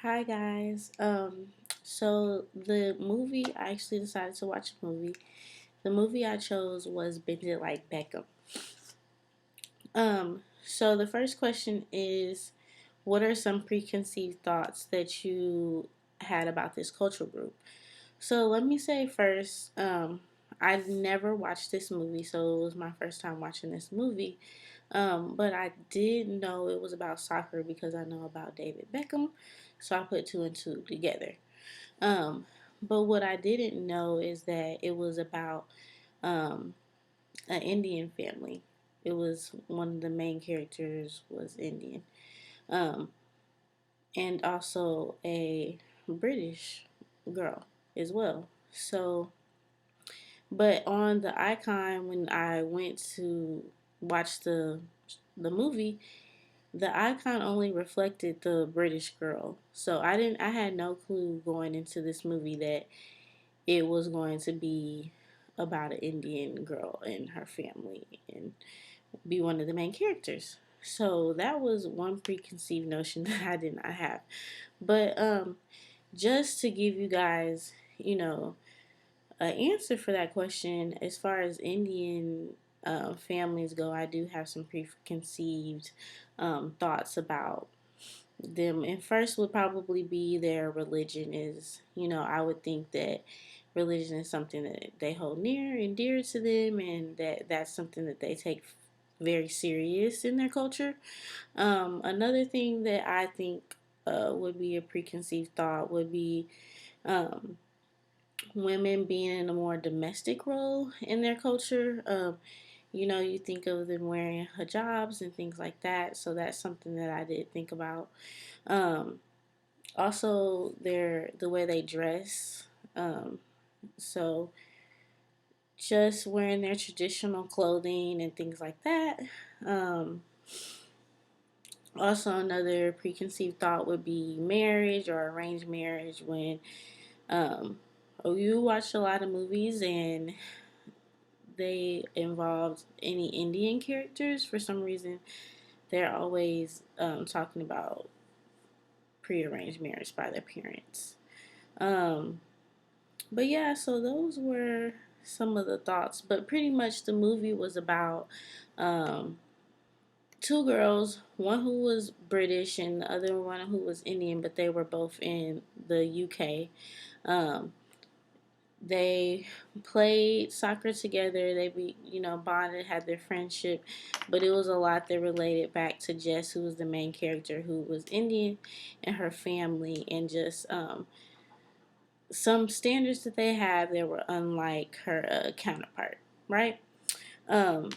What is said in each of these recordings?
Hi guys. So the movie I actually decided to watch a movie. The movie I chose was Bend It Like Beckham. So the first question is, what are some preconceived thoughts that you had about this cultural group? So let me say first, I've never watched this movie, so it was my first time watching this movie. But I did know it was about soccer because I know about David Beckham, so I put two and two together. Um, but what I didn't know is that it was about um, an Indian family. It was one of the main characters was Indian, um, and also a British girl as well. So, but on the icon when I went to watch the movie, the icon only reflected the British girl. So I had no clue going into this movie that it was going to be about an Indian girl and her family and be one of the main characters. So that was one preconceived notion that I did not have. But just to give you guys, an answer for that question, as far as Indian families go, I do have some preconceived thoughts about them. And first would probably be their religion is, I would think that religion is something that they hold near and dear to them, and that's something that they take very serious in their culture. Another thing that I think would be a preconceived thought would be um, women being in a more domestic role in their culture. You think of them wearing hijabs and things like that, so that's something that I did think about. Um, Also, the way they dress. So just wearing their traditional clothing and things like that. Um, Also, another preconceived thought would be marriage or arranged marriage. When you watch a lot of movies and they involved any Indian characters, for some reason they're always talking about prearranged marriage by their parents. Um, But yeah, so those were some of the thoughts. But pretty much the movie was about um, two girls, one who was British and the other one who was Indian, but they were both in the UK. Um, they played soccer together. Bonded, had their friendship, but it was a lot that related back to Jess, who was the main character, who was Indian, and her family, and just some standards that they have that were unlike her counterpart, right? Um,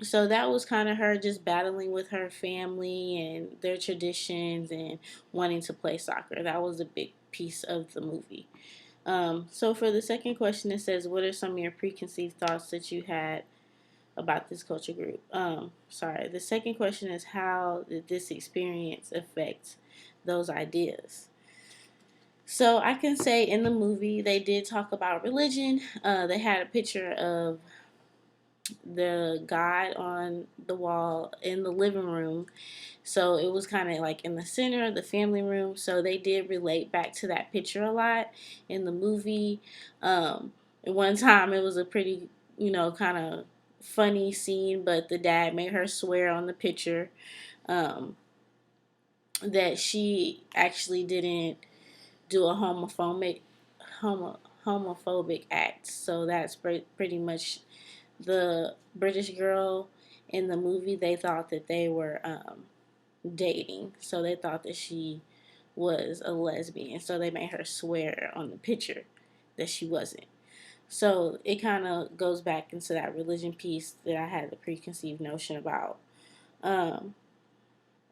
so that was kind of her just battling with her family and their traditions and wanting to play soccer. That was a big piece of the movie. So for the second question, it says, "What are some of your preconceived thoughts that you had about this culture group?" Sorry. The second question is, "How did this experience affect those ideas?" So I can say in the movie they did talk about religion. They had a picture of the God on the wall in the living room. So it was kind of like in the center of the family room. So they did relate back to that picture a lot in the movie. At one time it was a pretty, kind of funny scene, but the dad made her swear on the picture um, that she actually didn't do a homo, homophobic act. So that's pretty much the British girl in the movie. They thought that they were dating, so they thought that she was a lesbian. So they made her swear on the picture that she wasn't. So it kind of goes back into that religion piece that I had the preconceived notion about. Um,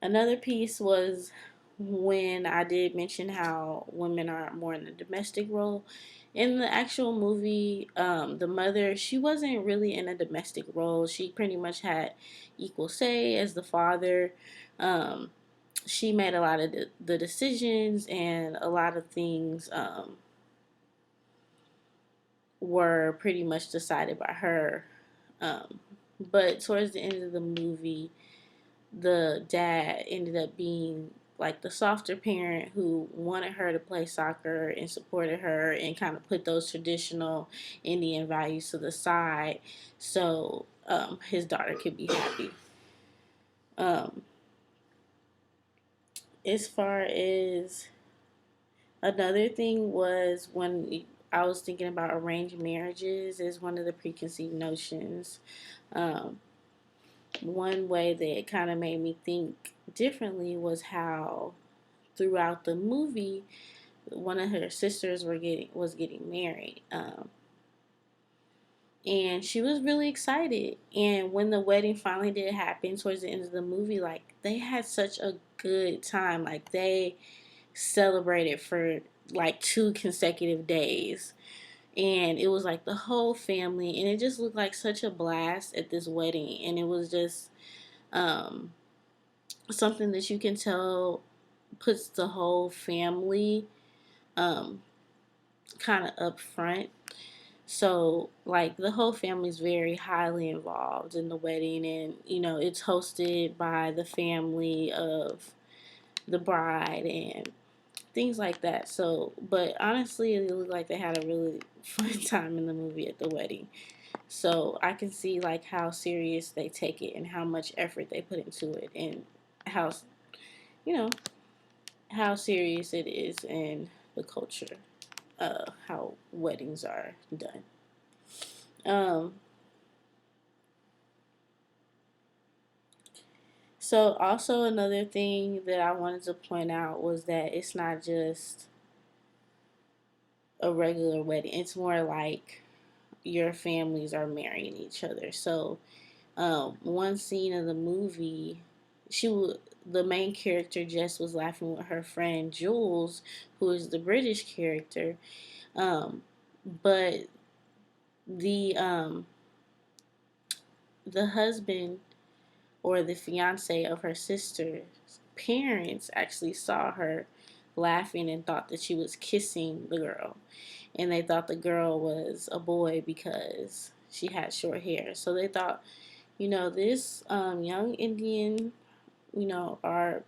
Another piece was when I did mention how women are more in the domestic role. In the actual movie, the mother, she wasn't really in a domestic role. She pretty much had equal say as the father. Um, she made a lot of the decisions, and a lot of things were pretty much decided by her. Um, but towards the end of the movie, the dad ended up being like the softer parent who wanted her to play soccer and supported her and kind of put those traditional Indian values to the side so his daughter could be happy. Um, as far as another thing was when I was thinking about arranged marriages as one of the preconceived notions. Um, One way that it kind of made me think differently was how throughout the movie one of her sisters was getting married, and she was really excited. And when the wedding finally did happen towards the end of the movie, like they had such a good time. Like they celebrated for like 2 consecutive days, and it was like the whole family, and it just looked like such a blast at this wedding. And it was just um, something that you can tell puts the whole family um, kind of up front. So, like, the whole family is very highly involved in the wedding, and it's hosted by the family of the bride and things like that. So, but honestly, it looked like they had a really fun time in the movie at the wedding. So, I can see like how serious they take it and how much effort they put into it, and how you know how serious it is in the culture, how weddings are done. Um, so also another thing that I wanted to point out was that it's not just a regular wedding. It's more like your families are marrying each other. So, one scene of the movie, the main character Jess was laughing with her friend Jules, who is the British character. Um, but the um, the husband or the fiance of her sister's parents actually saw her laughing and thought that she was kissing the girl. And they thought the girl was a boy because she had short hair. So they thought, this young Indian, our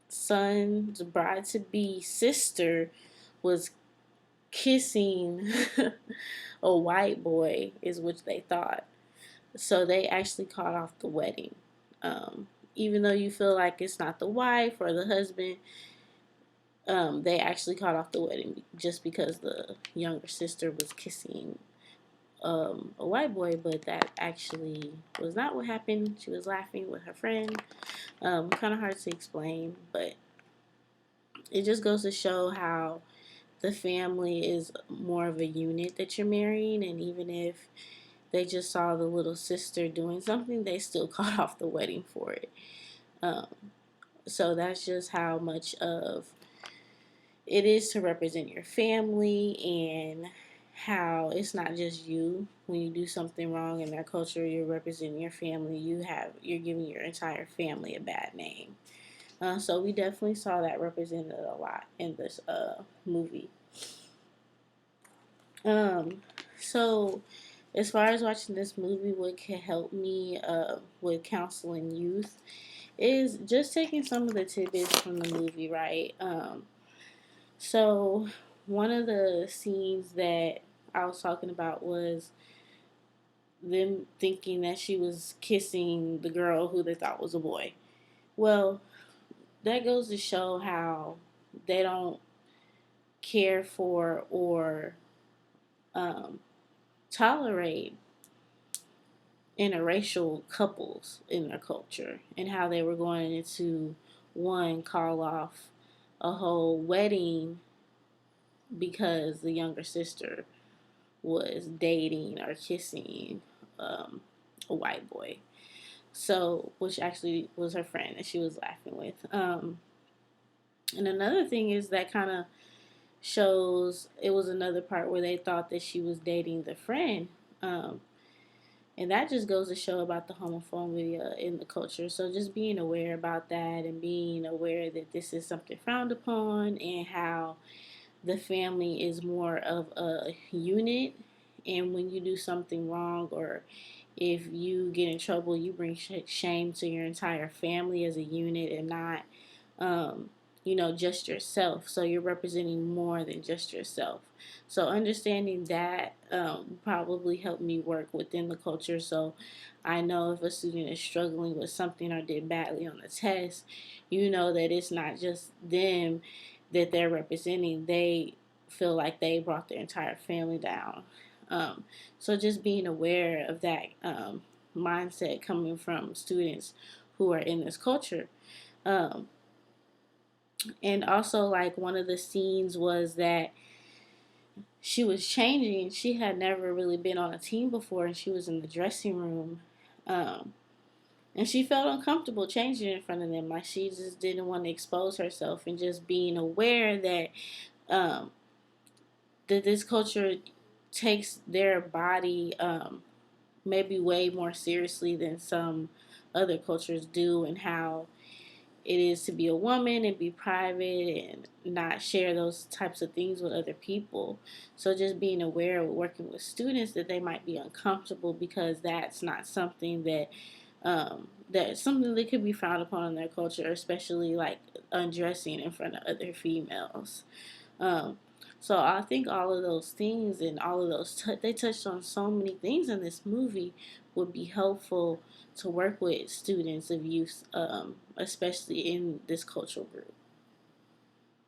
son's bride to be sister was kissing a white boy, is what they thought. So they actually called off the wedding. Even though you feel like it's not the wife or the husband, they actually called off the wedding just because the younger sister was kissing a white boy, but that actually was not what happened. She was laughing with her friend. Kind of hard to explain, but it just goes to show how the family is more of a unit that you're marrying, and even if they just saw the little sister doing something, they still called off the wedding for it. Um, so that's just how much of it is to represent your family, and how it's not just you. When you do something wrong in their culture, you're representing your family. You're giving your entire family a bad name. So we definitely saw that represented a lot in this movie. Um, so as far as watching this movie, what can help me with counseling youth is just taking some of the tidbits from the movie, right? So one of the scenes that I was talking about was them thinking that she was kissing the girl who they thought was a boy. Well, that goes to show how they don't care for or um, tolerate interracial couples in their culture, and how they were going to one call off a whole wedding because the younger sister was dating or kissing um, a white boy. So, which actually was her friend that she was laughing with. And another thing is that kind of shows it was another part where they thought that she was dating the friend. Um, and that just goes to show about the homophobia in the culture. So just being aware about that and being aware that this is something frowned upon, and how the family is more of a unit. And when you do something wrong, or if you get in trouble, you bring shame to your entire family as a unit, and not um, just yourself. So you're representing more than just yourself. So understanding that probably helped me work within the culture. So I know if a student is struggling with something or did badly on the test, that it's not just them that they're representing. They feel like they brought their entire family down. Um, so just being aware of that mindset coming from students who are in this culture. Um, and also, like, one of the scenes was that she was changing. She had never really been on a team before, and she was in the dressing room. Um, and she felt uncomfortable changing in front of them. Like, she just didn't want to expose herself, and just being aware that um, this culture takes their body maybe way more seriously than some other cultures do, and how it is to be a woman and be private and not share those types of things with other people. So just being aware of working with students that they might be uncomfortable because that's not something that's something that could be frowned upon in their culture, especially like undressing in front of other females. Um, so I think all of those things and all of those they touched on so many things in this movie would be helpful to work with students of youth, especially in this cultural group.